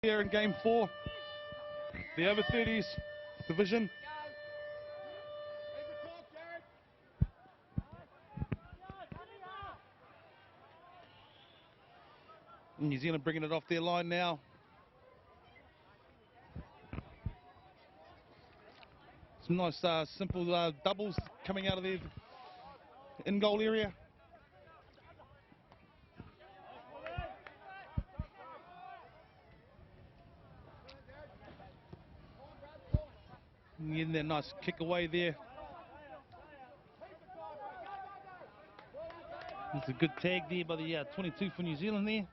there in game 4. The over 30s division. New Zealand bringing it off their line now. Some nice simple doubles coming out of their in-goal area. Getting that nice kick away there. It's a good tag there by the 22 for New Zealand there.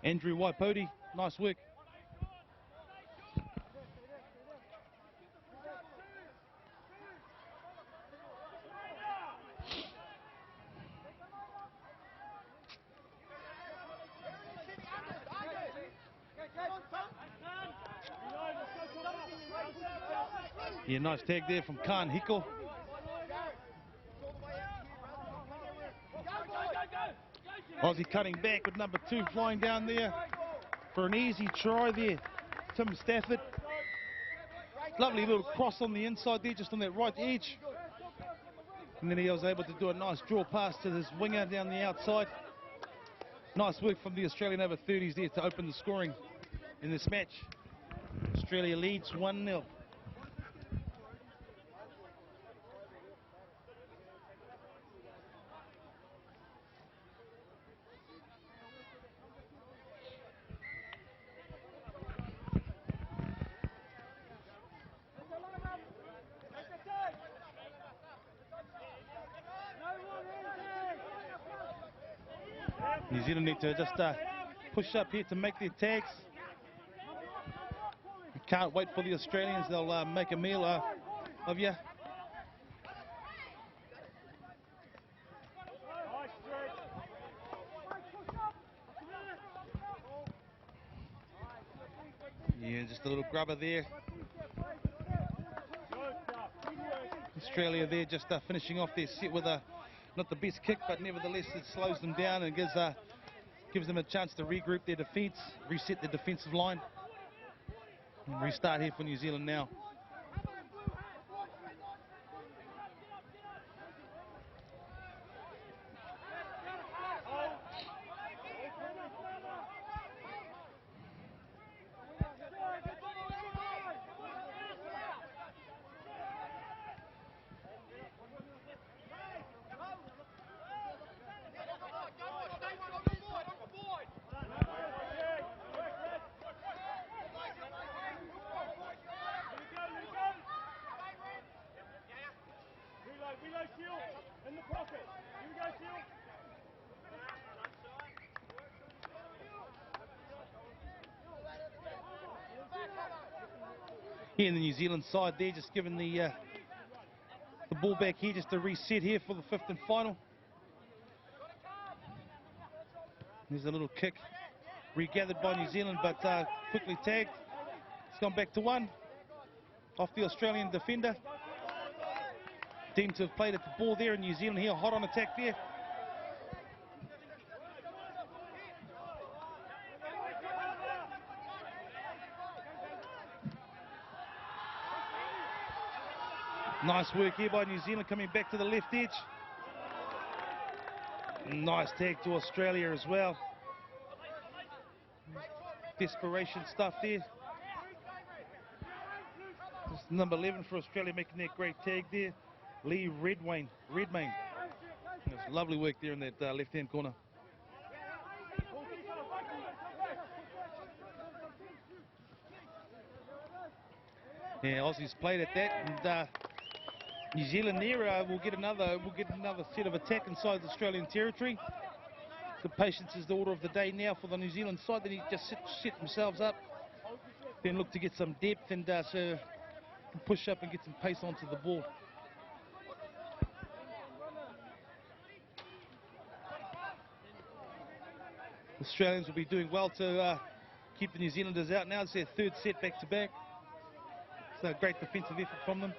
Andrew Waipoti, nice work. Yeah, nice tag there from Khan Hickel. Aussie cutting back with number 2 flying down there for an easy try there. Tim Stafford. Lovely little cross on the inside there, just on that right edge. And then he was able to do a nice draw pass to this winger down the outside. Nice work from the Australian over 30s there to open the scoring in this match. Australia leads 1-0. New Zealand need to just push up here to make their tags. Can't wait for the Australians, they'll make a meal of you. Yeah, just a little grubber there. Australia there just finishing off their set with a not the best kick, but nevertheless it slows them down and gives them a chance to regroup their defence, reset the defensive line, and restart here for New Zealand now. Here in the New Zealand side there, just giving the ball back here just to reset here for the 5th and final. There's a little kick regathered by New Zealand, but quickly tagged. It's gone back to 1 off the Australian defender. Deemed to have played at the ball there, and New Zealand here hot on attack there. Nice work here by New Zealand coming back to the left edge. Nice tag to Australia as well. Desperation stuff there. This is number 11 for Australia making that great tag there. Lee Redmayne. There's lovely work there in that left-hand corner. Yeah, Aussies played at that, and New Zealand there will get another set of attack inside the Australian territory. The patience is the order of the day now for the New Zealand side. They need to just set themselves up, then look to get some depth and so push up and get some pace onto the ball. Australians will be doing well to keep the New Zealanders out now. It's their 3rd set back to back. So a great defensive effort from them.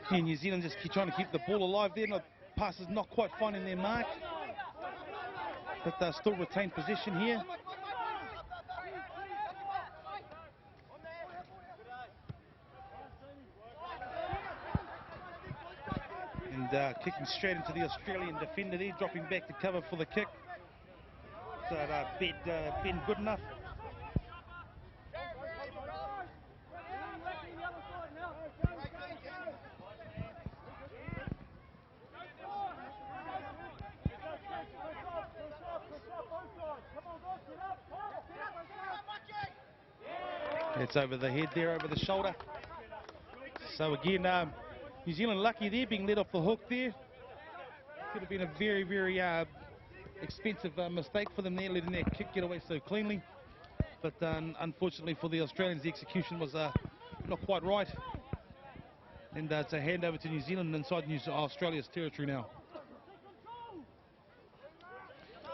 And New Zealand just keep trying to keep the ball alive there. The pass is not quite finding their mark, but they still retain possession here. And kicking straight into the Australian defender there, dropping back to cover for the kick. So been good enough. It's over the head there, over the shoulder. So again, New Zealand lucky there, being let off the hook there. Could have been a very, very expensive mistake for them there, letting that kick get away so cleanly. But unfortunately for the Australians, the execution was not quite right. And it's a handover to New Zealand inside Australia's territory now.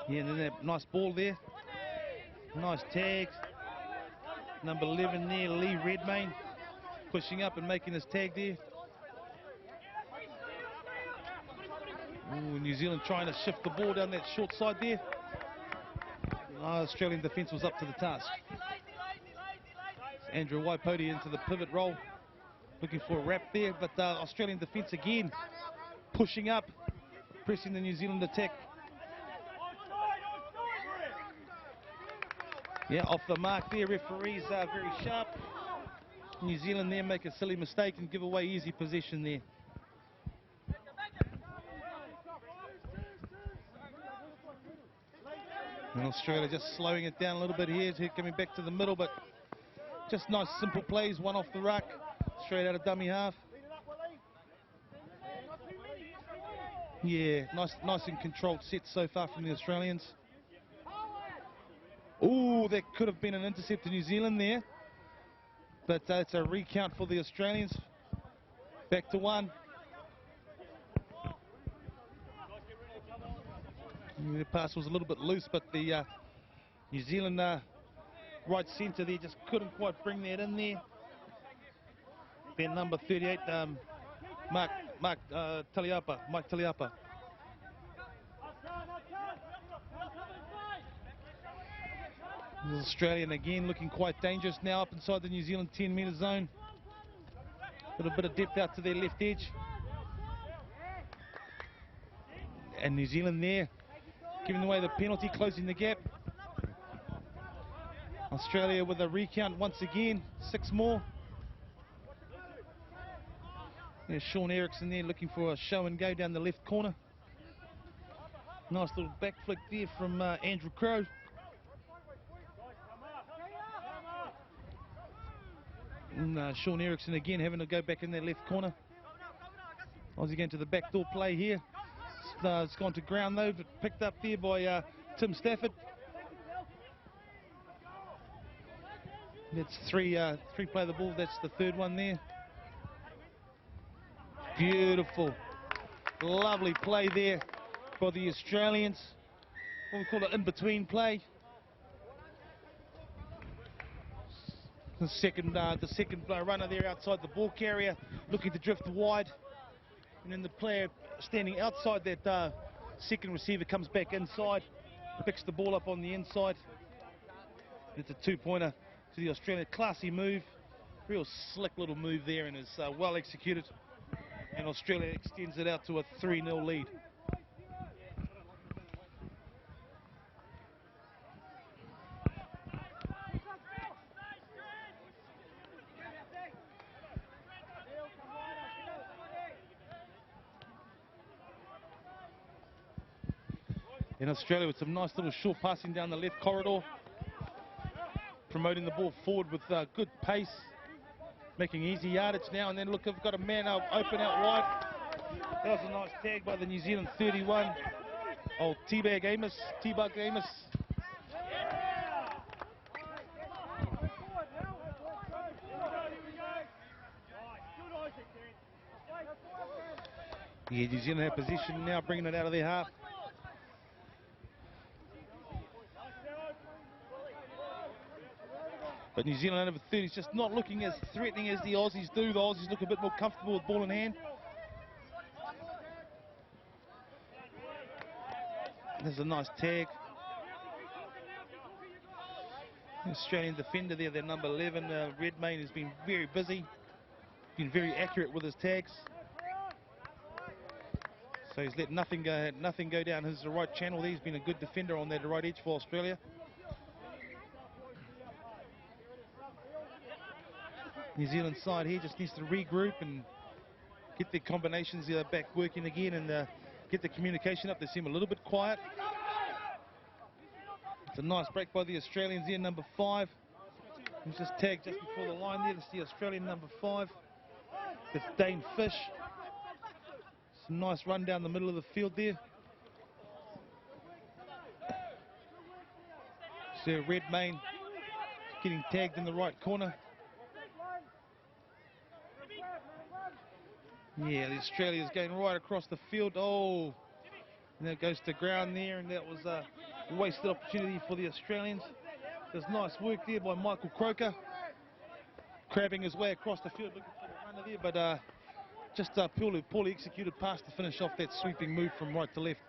Yeah, and then that nice ball there. Nice tag. Number 11 there, Lee Redmayne, pushing up and making his tag there. Ooh, New Zealand trying to shift the ball down that short side there. Australian defence was up to the task. It's Andrew Waipoti into the pivot role, looking for a wrap there, but Australian defence again pushing up, pressing the New Zealand attack. Yeah, off the mark there, referees are very sharp. New Zealand there make a silly mistake and give away easy possession there. And Australia just slowing it down a little bit here, coming back to the middle, but just nice simple plays, one off the ruck, straight out of dummy half. Yeah, nice and controlled set so far from the Australians. Ooh, that could have been an intercept to New Zealand there. But it's a recount for the Australians. Back to one. The pass was a little bit loose, but the New Zealand right centre there just couldn't quite bring that in there. Then number 38, Mike Taliapa. The Australian again looking quite dangerous now up inside the New Zealand 10-metre zone. A little bit of depth out to their left edge. And New Zealand there giving away the penalty, closing the gap. Australia with a recount once again, 6 more. There's Sean Eriksson there looking for a show and go down the left corner. Nice little back flick there from Andrew Crowe. And Sean Eriksson again having to go back in that left corner. Aussie going to the backdoor play here. It's gone to ground though, but picked up there by Tim Stafford. That's three play the ball, that's the third one there. Beautiful, lovely play there for the Australians. What we call it in-between play. The second runner there outside the ball carrier, looking to drift wide, and then the player standing outside that second receiver comes back inside, picks the ball up on the inside. It's a 2-pointer to the Australian. Classy move, real slick little move there, and is well executed. And Australia extends it out to a 3-0 lead. In Australia with some nice little short passing down the left corridor, promoting the ball forward with good pace, making easy yardage now. And then look, they've got a man open out wide. That was a nice tag by the New Zealand 31, old T-Bug Amos. Yeah, New Zealand have position now, bringing it out of their half. But New Zealand over 30 is just not looking as threatening as the Aussies do. The Aussies look a bit more comfortable with ball in hand. There's a nice tag. The Australian defender there, their number 11, Redmayne, has been very busy, been very accurate with his tags. So he's let nothing go down his right channel there. He's been a good defender on that right edge for Australia. New Zealand side here just needs to regroup and get their combinations back working again, and get the communication up. They seem a little bit quiet. It's a nice break by the Australians here, number 5. He's just tagged just before the line there. That's the Australian number 5. That's Dane Fish. It's a nice run down the middle of the field there. So Redmayne getting tagged in the right corner. Yeah, the Australia's going right across the field. Oh, and that goes to ground there, and that was a wasted opportunity for the Australians. There's nice work there by Michael Croker, crabbing his way across the field, looking for the runner there, but just poorly executed pass to finish off that sweeping move from right to left.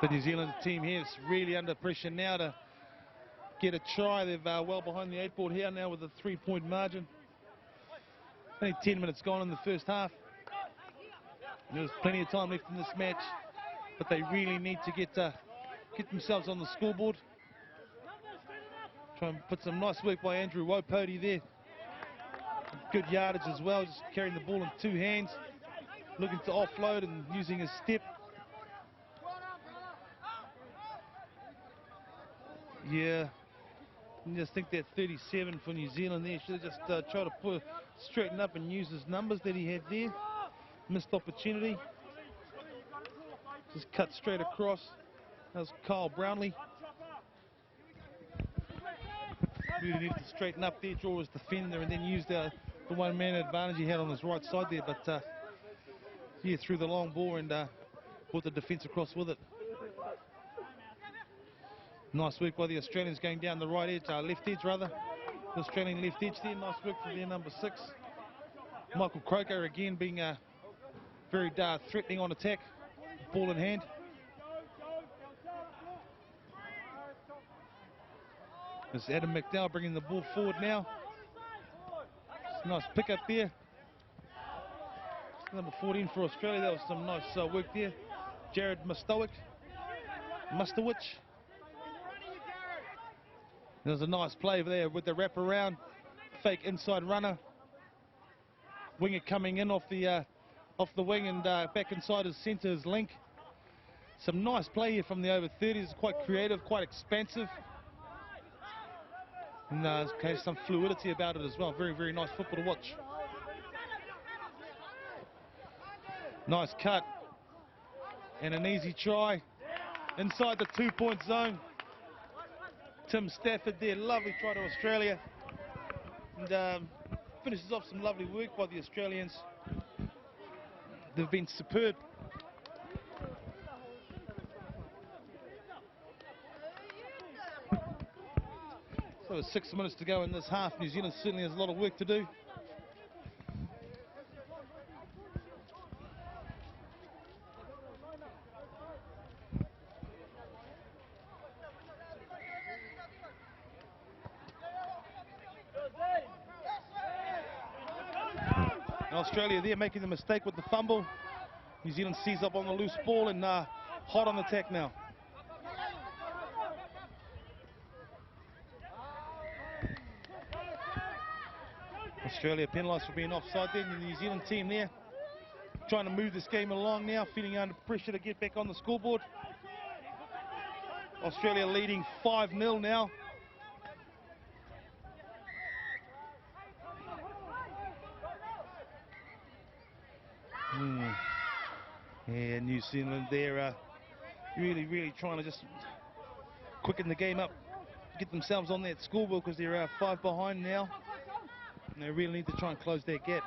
The New Zealand team here is really under pressure now to get a try. They're well behind the 8-board here now with a 3-point margin. Only 10 minutes gone in the first half. There's plenty of time left in this match, but they really need to get themselves on the scoreboard. Try and put some nice work by Andrew Wopodi there. Good yardage as well, just carrying the ball in 2 hands, looking to offload and using his step. Yeah, I just think that 37 for New Zealand there should have just tried to straighten up and use his numbers that he had there. Missed opportunity. Just cut straight across. That was Kyle Brownlee. Really needed to straighten up there, draw his defender, and then use the one-man advantage he had on his right side there. But yeah, threw the long ball and brought the defence across with it. Nice work by the Australians going down the right edge, left edge rather. The Australian left edge there, nice work for their number 6. Michael Croker again being very threatening on attack, ball in hand. There's Adam McDowell bringing the ball forward now. Nice pick up there. Number 14 for Australia, that was some nice work there. Jared Mustowich. There's a nice play there with the wraparound, fake inside runner. Winger coming in off the wing and back inside his centre, his link. Some nice play here from the over 30s, quite creative, quite expansive. And there's some fluidity about it as well. Very, very nice football to watch. Nice cut. And an easy try inside the 2-point zone. Tim Stafford there, lovely try to Australia. And finishes off some lovely work by the Australians. They've been superb. So there's 6 minutes to go in this half. New Zealand certainly has a lot of work to do. Australia there making the mistake with the fumble. New Zealand sees up on the loose ball and hot on attack now. Australia penalised for being offside there. The New Zealand team there trying to move this game along now, feeling under pressure to get back on the scoreboard. Australia leading 5-0 now. Yeah, New Zealand there really trying to just quicken the game up, get themselves on that scoreboard because they're 5 behind now. And they really need to try and close that gap.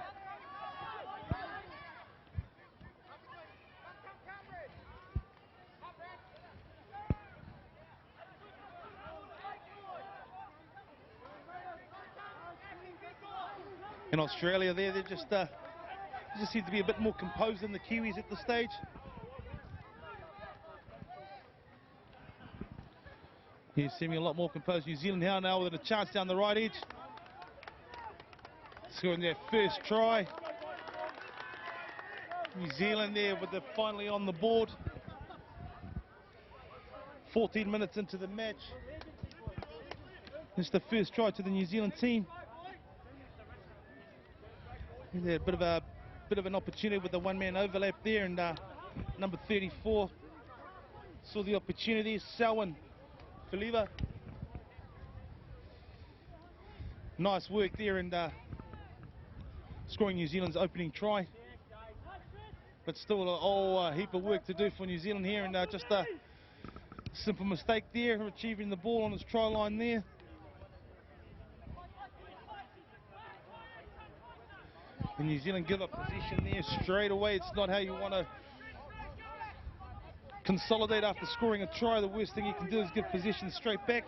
In Australia there, they just seem to be a bit more composed than the Kiwis at this stage. Here seeming a lot more composed. New Zealand now with a chance down the right edge. Scoring their first try. New Zealand there with the finally on the board. 14 minutes into the match. It's the first try to the New Zealand team. A bit of an opportunity with the one-man overlap there, and number 34 saw the opportunity. Selwyn Filiva. Nice work there, and scoring New Zealand's opening try. But still a whole heap of work to do for New Zealand here, and just a simple mistake there, retrieving the ball on his try line there. And New Zealand give up position there straight away. It's not how you want to consolidate after scoring a try. The worst thing you can do is give position straight back.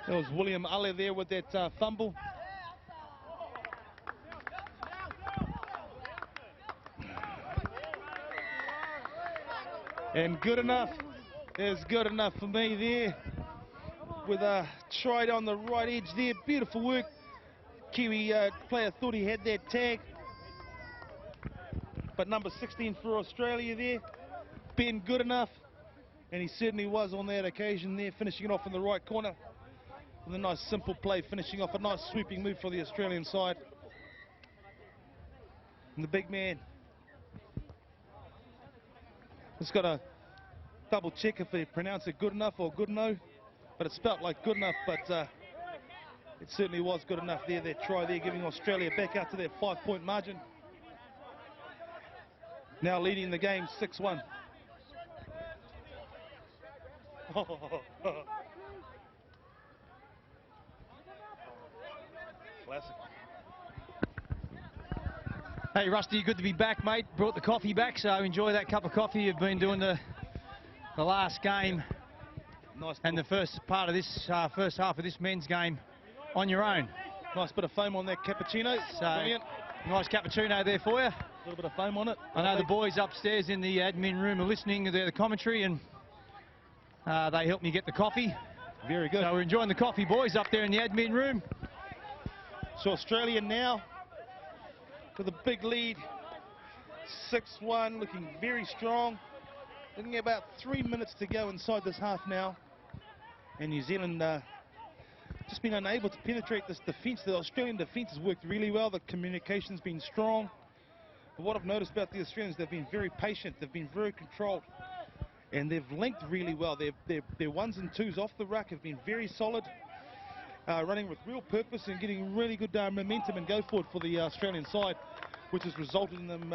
That was William Ale there with that fumble. And good enough is good enough for me there, with a try on the right edge there. Beautiful work. Kiwi player thought he had that tag, but number 16 for Australia there, Ben good enough, and he certainly was on that occasion there, finishing it off in the right corner with a nice simple play, finishing off a nice sweeping move for the Australian side. And the big man has got to double check if they pronounce it good enough or good no, but it spelt like good enough, but it certainly was good enough there, that try there, giving Australia back out to their 5-point margin. Now leading the game 6-1. Classic. Hey Rusty, good to be back, mate. Brought the coffee back, so enjoy that cup of coffee. You've been doing the last game Nice and the first part of this first half of this men's game on your own. Nice bit of foam on that cappuccino. Brilliant. Nice cappuccino there for you. A little bit of foam on it. I know the boys upstairs in the admin room are listening to the commentary, and they helped me get the coffee. Very good. So we're enjoying the coffee, boys, up there in the admin room. So Australia now with a big lead, 6-1, looking very strong. Looking at about 3 minutes to go inside this half now, and New Zealand just been unable to penetrate this defence. The Australian defence has worked really well. The communication's been strong. But what I've noticed about the Australians, they've been very patient. They've been very controlled, and they've linked really well. Their ones and twos off the ruck have been very solid, running with real purpose and getting really good momentum and go forward for the Australian side, which has resulted in them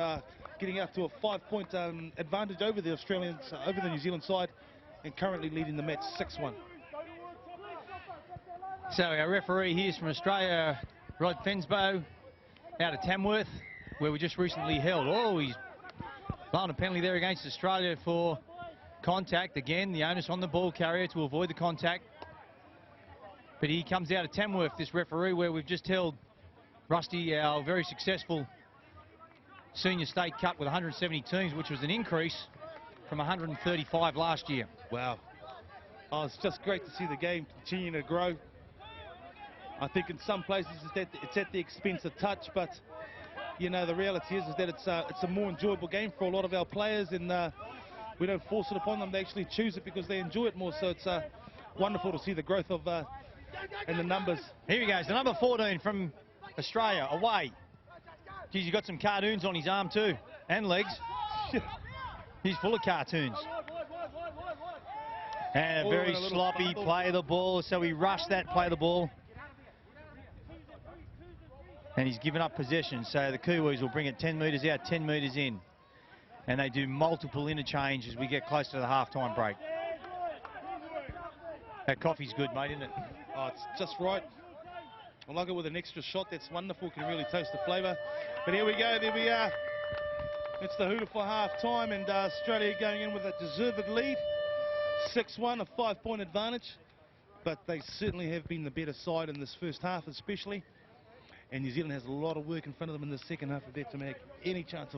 getting out to a 5-point advantage over the Australians, over the New Zealand side, and currently leading the match 6-1. So our referee here is from Australia, Rod Fensbo, out of Tamworth, where we just recently held. Oh, he's blown a penalty there against Australia for contact. Again, the onus on the ball carrier to avoid the contact. But he comes out of Tamworth, this referee, where we've just held, Rusty, our very successful Senior State Cup with 170 teams, which was an increase from 135 last year. Wow. Oh, it's just great to see the game continuing to grow. I think in some places it's at the expense of touch, but you know, the reality is that it's a more enjoyable game for a lot of our players, and we don't force it upon them. They actually choose it because they enjoy it more. So it's wonderful to see the growth of and the numbers. Here he goes, the number 14 from Australia, away. Geez, he's got some cartoons on his arm too, and legs. He's full of cartoons. And a very sloppy play of the ball, so he rushed that play of the ball. And he's given up possession, so the Kiwis will bring it 10 metres out, 10 metres in. And they do multiple interchange as we get close to the half-time break. That coffee's good, mate, isn't it? Oh, it's just right. I like it with an extra shot. That's wonderful. Can really taste the flavour. But here we go. There we are. It's the hooter for half-time, and Australia going in with a deserved lead. 6-1, a 5-point advantage. but they certainly have been the better side in this first half especially, and New Zealand has a lot of work in front of them in the second half of that to make any chance of